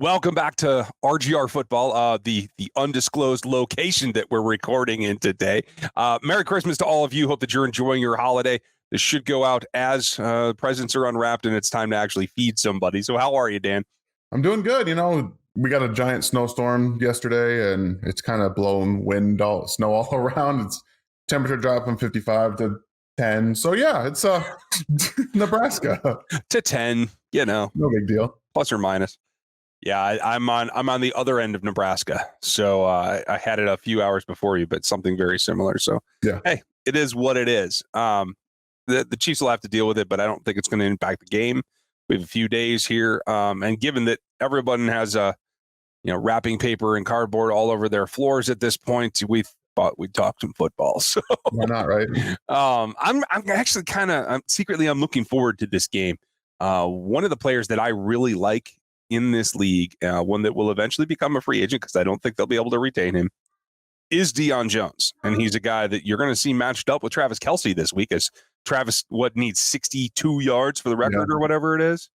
Welcome back to RGR Football, the undisclosed location that we're recording in today. Merry Christmas to all of you. Hope that you're enjoying your holiday. This should go out as presents are unwrapped and it's time to actually feed somebody. So how are you, Dan? I'm doing good. We got a giant snowstorm yesterday and it's kind of blowing snow all around. It's temperature dropped from 55 to 10. So yeah, it's Nebraska. To 10, no big deal. Plus or minus. Yeah, I'm on the other end of Nebraska. So I had it a few hours before you, but something very similar. So yeah, hey, it is what it is. The Chiefs will have to deal with it, but I don't think it's going to impact the game. We have a few days here, and given that everyone has wrapping paper and cardboard all over their floors at this point, we thought we'd talk some football. So why not, right? I'm actually I'm looking forward to this game. One of the players that I really like in this league, one that will eventually become a free agent because I don't think they'll be able to retain him, is Deion Jones. And he's a guy that you're going to see matched up with Travis Kelce this week, as Travis needs 62 yards for the record or whatever it is.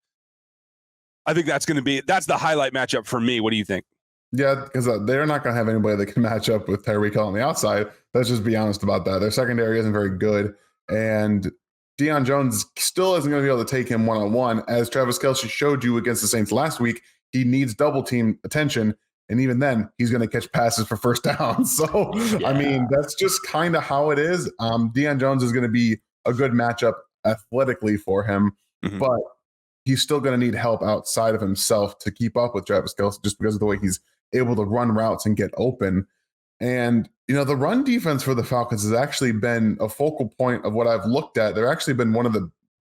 I think that's the highlight matchup for me. What do you think? Yeah, because they're not going to have anybody that can match up with Tyreek on the outside. Let's just be honest about that. Their secondary isn't very good. And Deion Jones still isn't going to be able to take him one-on-one. As Travis Kelce showed you against the Saints last week, he needs double team attention. And even then, he's going to catch passes for first down. So, yeah. I mean, that's just kind of how it is. Deion Jones is going to be a good matchup athletically for him, but he's still going to need help outside of himself to keep up with Travis Kelce just because of the way he's able to run routes and get open. And, the run defense for the Falcons has actually been a focal point of what I've looked at. They're actually been one of the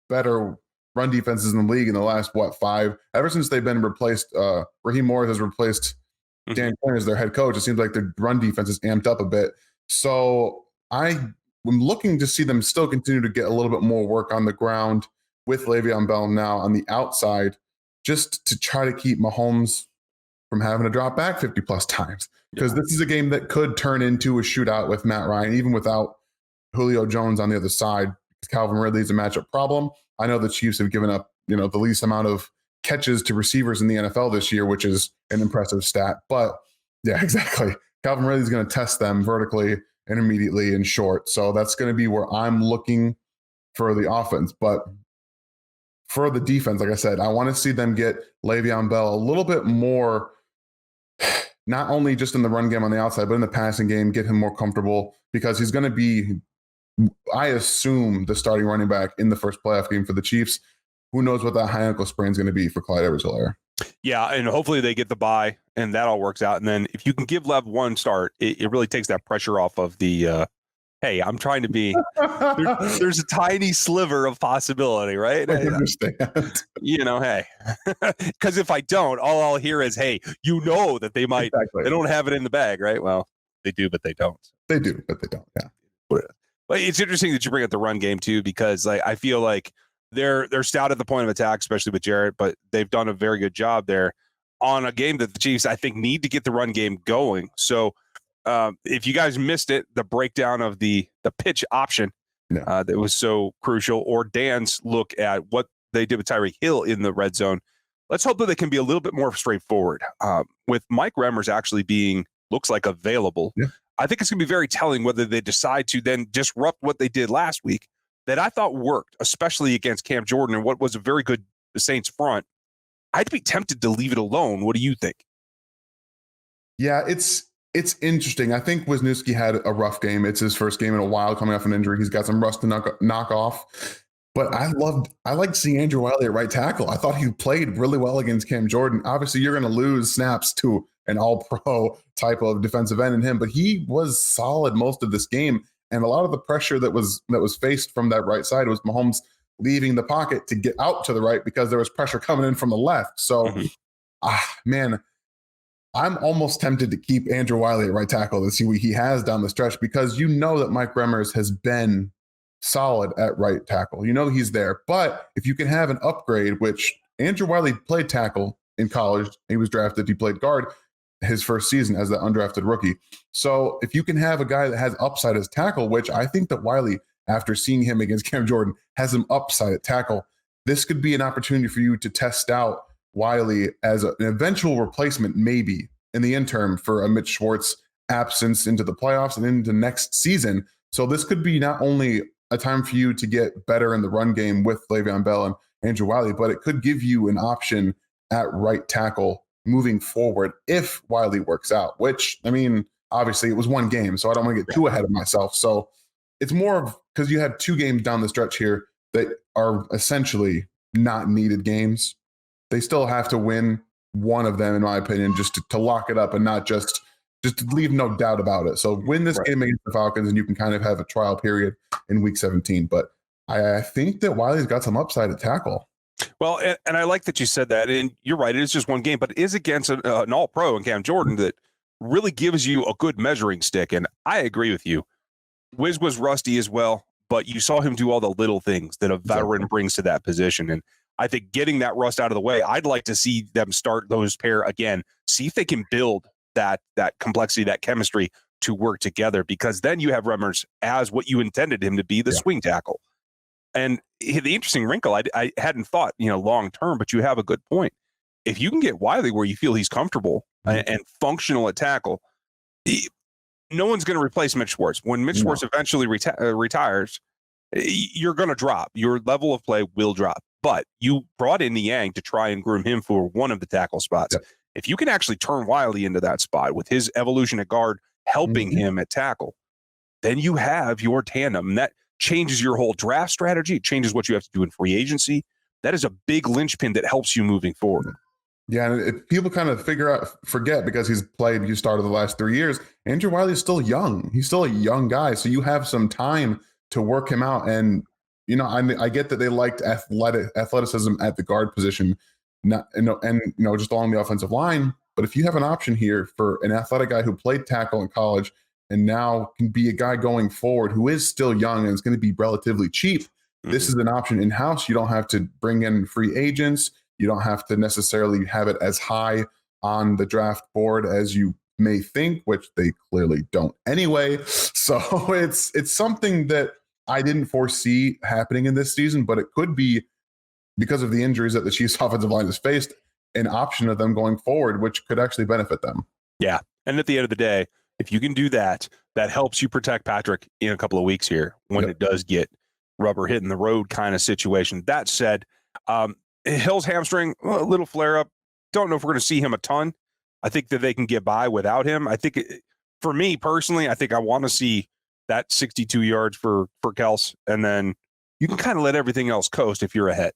better run defenses in the league in the last, 5? Ever since they've been replaced, Raheem Morris has replaced Dan Quinn as their head coach. It seems like the run defense is amped up a bit. So I'm looking to see them still continue to get a little bit more work on the ground with Le'Veon Bell now on the outside, just to try to keep Mahomes from having to drop back 50 plus times. Because this is a game that could turn into a shootout with Matt Ryan, even without Julio Jones on the other side. Calvin Ridley is a matchup problem. I know the Chiefs have given up, the least amount of catches to receivers in the NFL this year, which is an impressive stat. But yeah, exactly. Calvin Ridley is going to test them vertically, intermediately, and short. So that's going to be where I'm looking for the offense. But for the defense, like I said, I want to see them get Le'Veon Bell a little bit more, not only just in the run game on the outside, but in the passing game, get him more comfortable, because he's going to be, I assume, the starting running back in the first playoff game for the Chiefs. Who knows what that high ankle sprain is going to be for Clyde Edwards-Helaire. Yeah, and hopefully they get the bye and that all works out. And then if you can give Lev one start, it really takes that pressure off of the hey, I'm trying to be there's a tiny sliver of possibility, right? I understand. Hey, because if I don't, all I'll hear is, hey, that they might, they don't have it in the bag, right? Well, they do, but they don't. They do, but they don't. Yeah. But it's interesting that you bring up the run game too, because I feel like they're stout at the point of attack, especially with Jarrett, but they've done a very good job there on a game that the Chiefs, I think, need to get the run game going. So if you guys missed it, the breakdown of the pitch option that was so crucial, or Dan's look at what they did with Tyreek Hill in the red zone, let's hope that they can be a little bit more straightforward. With Mike Remmers actually looks like available, I think it's going to be very telling whether they decide to then disrupt what they did last week that I thought worked, especially against Cam Jordan and what was a very good Saints front. I'd be tempted to leave it alone. What do you think? Yeah, it's interesting. I think Wisniewski had a rough game. It's his first game in a while coming off an injury. He's got some rust to knock off. But I liked seeing Andrew Wiley at right tackle. I thought he played really well against Cam Jordan. Obviously, you're going to lose snaps to an all-pro type of defensive end in him, but he was solid most of this game. And a lot of the pressure that was faced from that right side was Mahomes leaving the pocket to get out to the right because there was pressure coming in from the left. So, man, I'm almost tempted to keep Andrew Wiley at right tackle to see what he has down the stretch, because that Mike Remmers has been solid at right tackle. He's there. But if you can have an upgrade, which Andrew Wiley played tackle in college, he was drafted, he played guard his first season as the undrafted rookie. So if you can have a guy that has upside as tackle, which I think that Wiley, after seeing him against Cam Jordan, has some upside at tackle, this could be an opportunity for you to test out Wiley as an eventual replacement, maybe in the interim for a Mitch Schwartz absence into the playoffs and into next season. So this could be not only a time for you to get better in the run game with Le'Veon Bell and Andrew Wiley, but it could give you an option at right tackle moving forward if Wiley works out, which, I mean, obviously it was one game, so I don't want to get too ahead of myself. So it's more of because you have 2 games down the stretch here that are essentially not needed games. They still have to win one of them, in my opinion, just to lock it up and not just to leave no doubt about it. So win this game against the Falcons, and you can kind of have a trial period in week 17. But I think that Wiley's got some upside at tackle. Well, and I like that you said that. And you're right, it is just one game, but it is against an all-pro in Cam Jordan that really gives you a good measuring stick. And I agree with you. Wiz was rusty as well, but you saw him do all the little things that a veteran brings to that position. And I think getting that rust out of the way, I'd like to see them start those pair again, see if they can build that complexity, that chemistry to work together, because then you have Remmers as what you intended him to be, the swing tackle. And the interesting wrinkle, I hadn't thought, long term, but you have a good point. If you can get Wiley where you feel he's comfortable and functional at tackle, no one's going to replace Mitch Schwartz. When Mitch Schwartz eventually retires, you're going to drop. Your level of play will drop. But you brought in Niang to try and groom him for one of the tackle spots. Yep. If you can actually turn Wiley into that spot with his evolution at guard helping him at tackle, then you have your tandem. And that changes your whole draft strategy. It changes what you have to do in free agency. That is a big linchpin that helps you moving forward. Yeah, and people kind of forget because he's started the last 3 years. Andrew Wiley's still young. He's still a young guy. So you have some time to work him out. And, I get that they liked athleticism at the guard position, just along the offensive line. But if you have an option here for an athletic guy who played tackle in college and now can be a guy going forward who is still young and is going to be relatively cheap, this is an option in-house. You don't have to bring in free agents. You don't have to necessarily have it as high on the draft board as you may think, which they clearly don't anyway. So it's something that I didn't foresee happening in this season, but it could be, because of the injuries that the Chiefs offensive line has faced, an option of them going forward, which could actually benefit them. Yeah. And at the end of the day, if you can do that, that helps you protect Patrick in a couple of weeks here when it does get rubber hitting the road kind of situation. That said, Hill's hamstring, a little flare up. Don't know if we're going to see him a ton. I think that they can get by without him. I think for me personally, I think I want to see that 62 yards for Kelce, and then you can kind of let everything else coast if you're ahead.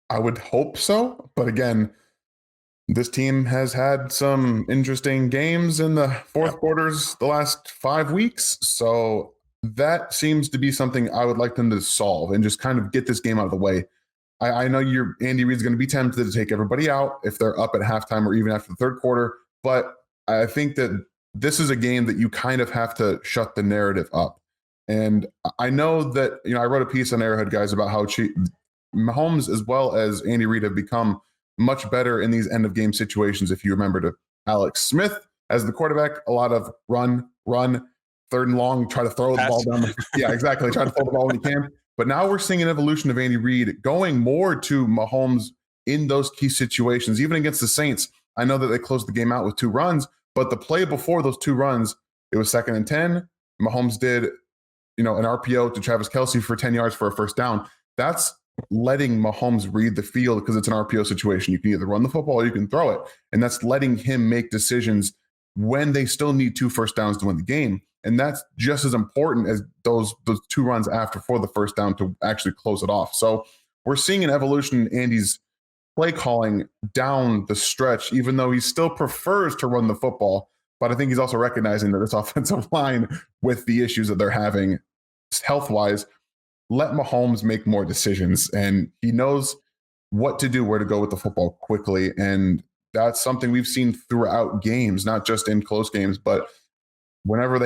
I would hope so. But again, this team has had some interesting games in the fourth quarters the last 5 weeks. So that seems to be something I would like them to solve and just kind of get this game out of the way. I know Andy Reid's going to be tempted to take everybody out if they're up at halftime or even after the third quarter. But I think that this is a game that you kind of have to shut the narrative up. And I know that, I wrote a piece on Arrowhead Guys about how Mahomes as well as Andy Reid have become much better in these end of game situations. If you remember to Alex Smith as the quarterback, a lot of run, third and long, try to throw the ball down. Yeah, exactly. Try to throw the ball when you can. But now we're seeing an evolution of Andy Reid going more to Mahomes in those key situations, even against the Saints. I know that they closed the game out with 2 runs, but the play before those 2 runs, it was 2nd and 10. Mahomes did, an RPO to Travis Kelce for 10 yards for a first down. That's letting Mahomes read the field because it's an RPO situation. You can either run the football or you can throw it. And that's letting him make decisions when they still need 2 first downs to win the game. And that's just as important as those 2 runs after for the first down to actually close it off. So we're seeing an evolution in Andy's play calling down the stretch, even though he still prefers to run the football. But I think he's also recognizing that this offensive line, with the issues that they're having health-wise, let Mahomes make more decisions. And he knows what to do, where to go with the football quickly. And that's something we've seen throughout games, not just in close games, but whenever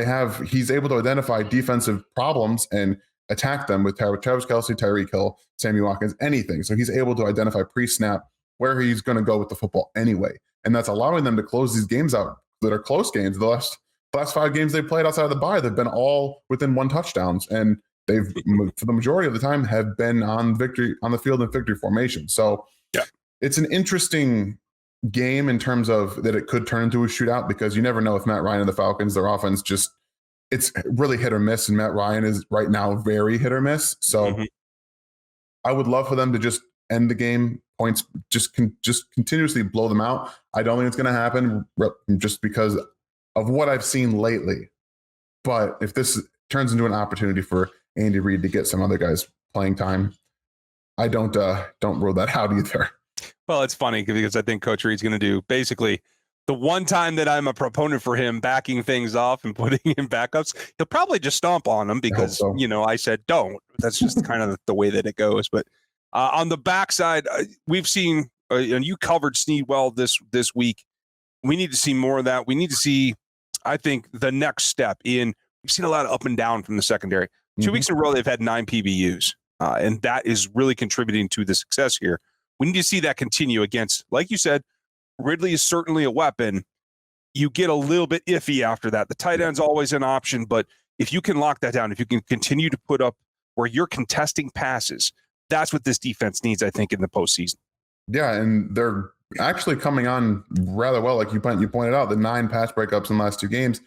he's able to identify defensive problems and attack them with Travis Kelce, Tyreek Hill, Sammy Watkins, anything. So he's able to identify pre-snap where he's going to go with the football anyway. And that's allowing them to close these games out that are close games. The last 5 games they've played outside of the bye, they've been all within 1 touchdowns. And they've, for the majority of the time, have been on the field in victory formation. So it's an interesting game in terms of that it could turn into a shootout because you never know with Matt Ryan and the Falcons. Their offense it's really hit or miss, and Matt Ryan is right now very hit or miss. So I would love for them to just end the game points, just continuously blow them out. I don't think it's going to happen just because of what I've seen lately. But if this turns into an opportunity for Andy Reid to get some other guys playing time, I don't rule that out either. Well, it's funny because I think Coach Reid's going to do basically the one time that I'm a proponent for him backing things off and putting in backups, he'll probably just stomp on them because, I said don't. That's just kind of the way that it goes. But on the backside, we've seen, and you covered Snead well this week. We need to see more of that. We need to see, I think, the next step in. We've seen a lot of up and down from the secondary. 2 weeks in a row, they've had 9 PBUs, and that is really contributing to the success here. We need to see that continue against, like you said, Ridley is certainly a weapon. You get a little bit iffy after that. The tight end's always an option, but if you can lock that down, if you can continue to put up where you're contesting passes, that's what this defense needs, I think, in the postseason. Yeah, and they're actually coming on rather well. Like you pointed out, the 9 pass breakups in the last 2 games.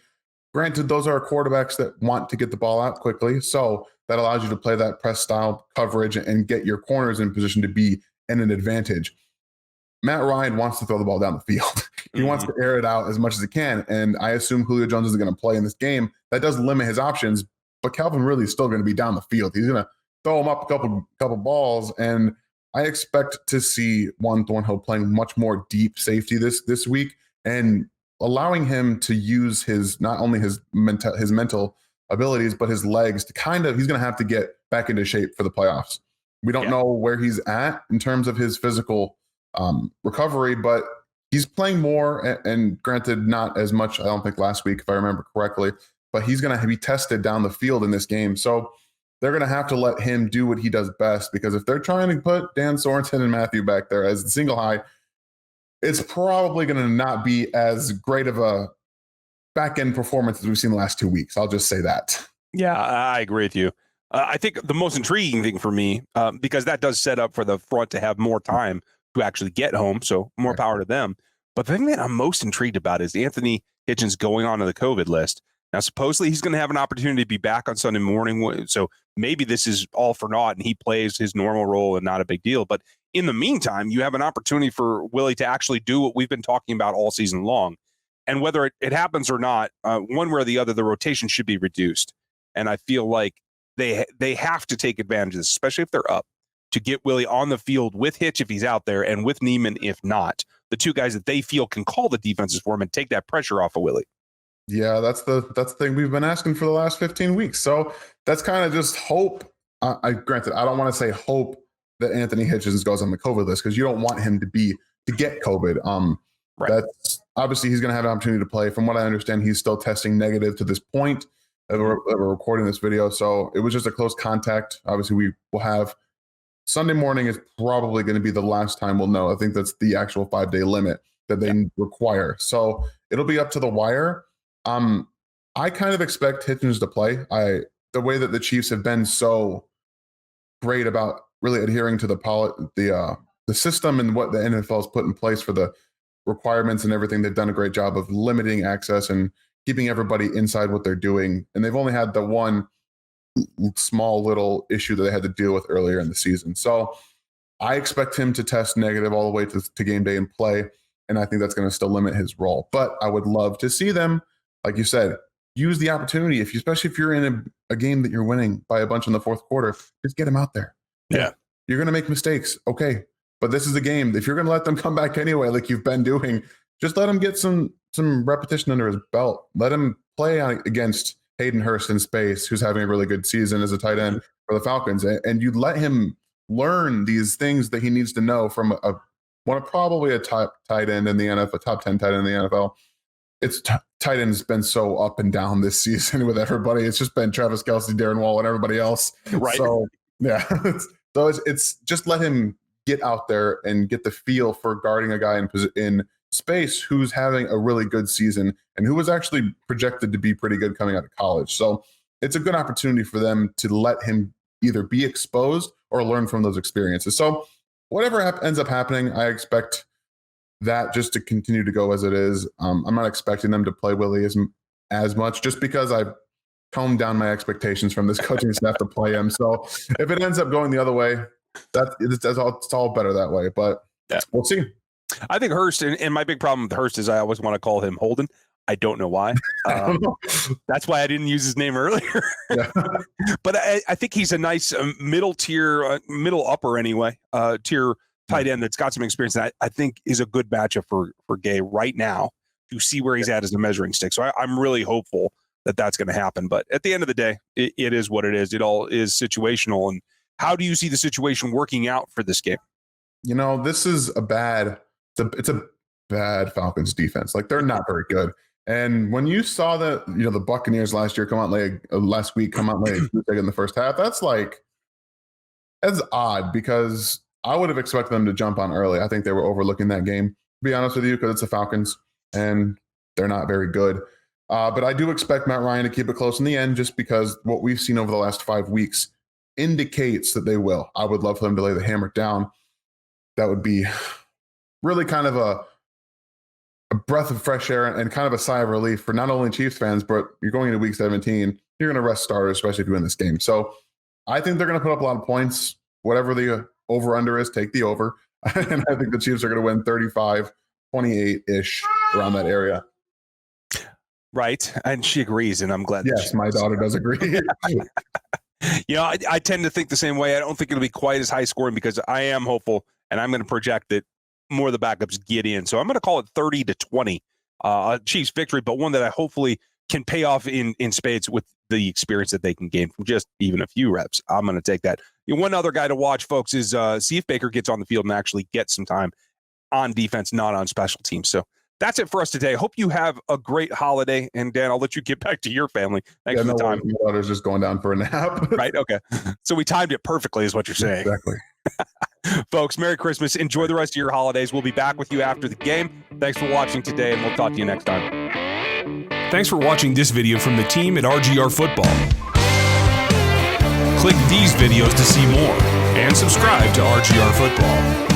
Granted, those are quarterbacks that want to get the ball out quickly, so that allows you to play that press style coverage and get your corners in position to be in an advantage. Matt Ryan wants to throw the ball down the field. He wants to air it out as much as he can, and I assume Julio Jones is going to play in this game. That does limit his options, but Calvin Ridley is still going to be down the field. He's going to throw him up a couple balls, and I expect to see Juan Thornhill playing much more deep safety this week and allowing him to use not only his mental abilities, but his legs to he's going to have to get back into shape for the playoffs. We don't know where he's at in terms of his physical recovery, but he's playing more and granted not as much, I don't think last week, if I remember correctly, but he's going to be tested down the field in this game. So they're going to have to let him do what he does best, because if they're trying to put Dan Sorensen and Matthew back there as the single high, it's probably going to not be as great of a back-end performance as we've seen the last 2 weeks. I'll just say that. Yeah, I agree with you. I think the most intriguing thing for me, because that does set up for the front to have more time to actually get home, so more power to them. But the thing that I'm most intrigued about is Anthony Hitchens going onto the COVID list. Now, supposedly he's going to have an opportunity to be back on Sunday morning, so maybe this is all for naught and he plays his normal role and not a big deal. But in the meantime, you have an opportunity for Willie to actually do what we've been talking about all season long. And whether it happens or not, one way or the other, the rotation should be reduced. And I feel like they have to take advantage of this, especially if they're up, to get Willie on the field with Hitch if he's out there and with Neiman if not. The 2 guys that they feel can call the defenses for him and take that pressure off of Willie. Yeah, that's the thing we've been asking for the last 15 weeks. So that's kind of just hope. Granted, I don't want to say hope that Anthony Hitchens goes on the COVID list, because you don't want him to get COVID. Right. That's obviously he's going to have an opportunity to play. From what I understand, he's still testing negative to this point that we're recording this video. So it was just a close contact. Obviously, we will have Sunday morning is probably going to be the last time we'll know. I think that's the actual 5-day limit that they require. So it'll be up to the wire. I kind of expect Hitchens to play. The way that the Chiefs have been so great about really adhering to the system and what the NFL has put in place for the requirements and everything, they've done a great job of limiting access and keeping everybody inside what they're doing. And they've only had the one small little issue that they had to deal with earlier in the season. So I expect him to test negative all the way to game day and play. And I think that's going to still limit his role. But I would love to see them, like you said, use the opportunity. Especially if you're in a game that you're winning by a bunch in the fourth quarter, just get him out there. Yeah. You're going to make mistakes. Okay. But this is a game. If you're going to let them come back anyway, like you've been doing, just let him get some repetition under his belt. Let him play against Hayden Hurst in space, who's having a really good season as a tight end for the Falcons. And you let him learn these things that he needs to know from probably a top tight end in the NFL, a top 10 tight end in the NFL. Tight end's been so up and down this season with everybody. It's just been Travis Kelce, Darren Wall, and everybody else. Right. So yeah, so it's just let him get out there and get the feel for guarding a guy in space who's having a really good season and who was actually projected to be pretty good coming out of college. So it's a good opportunity for them to let him either be exposed or learn from those experiences. So whatever ends up happening, I expect that just to continue to go as it is. I'm not expecting them to play Willie as much, just because I've toned down my expectations from this coaching staff to play him. So if it ends up going the other way, it's all better that way. But we'll see. I think Hurst, and my big problem with Hurst is I always want to call him Holden. I don't know why. That's why I didn't use his name earlier. But I think he's a nice middle upper anyway, tier tight end that's got some experience. And I think is a good matchup for Gay right now to see where he's at as a measuring stick. So I'm really hopeful that that's going to happen. But at the end of the day, it is what it is. It all is situational. And how do you see the situation working out for this game? This is it's a bad Falcons defense. Like, they're not very good. And when you saw the Buccaneers last week come out late in the first half, that's odd, because I would have expected them to jump on early. I think they were overlooking that game, to be honest with you, because it's the Falcons and they're not very good. But I do expect Matt Ryan to keep it close in the end, just because what we've seen over the last 5 weeks indicates that they will. I would love for them to lay the hammer down. That would be really kind of a breath of fresh air and kind of a sigh of relief for not only Chiefs fans, but you're going into week 17. You're going to rest starters, especially if you win this game. So I think they're going to put up a lot of points. Whatever the over-under is, take the over. And I think the Chiefs are going to win 35-28-ish, around that area. Right. And she agrees, and I'm glad. Yes, my daughter does agree. I tend to think the same way. I don't think it'll be quite as high scoring, because I am hopeful, and I'm going to project that more of the backups get in. So I'm going to call it 30-20 Chiefs victory, but one that I hopefully can pay off in spades with the experience that they can gain from just even a few reps. I'm going to take that. One other guy to watch, folks, is see if Baker gets on the field and actually gets some time on defense, not on special teams. So that's it for us today. Hope you have a great holiday. And Dan, I'll let you get back to your family. Thanks for the time. My daughter's just going down for a nap. Right. Okay. So we timed it perfectly, is what you're saying. Exactly. Folks, Merry Christmas. Enjoy the rest of your holidays. We'll be back with you after the game. Thanks for watching today, and we'll talk to you next time. Thanks for watching this video from the team at RGR Football. Click these videos to see more, and subscribe to RGR Football.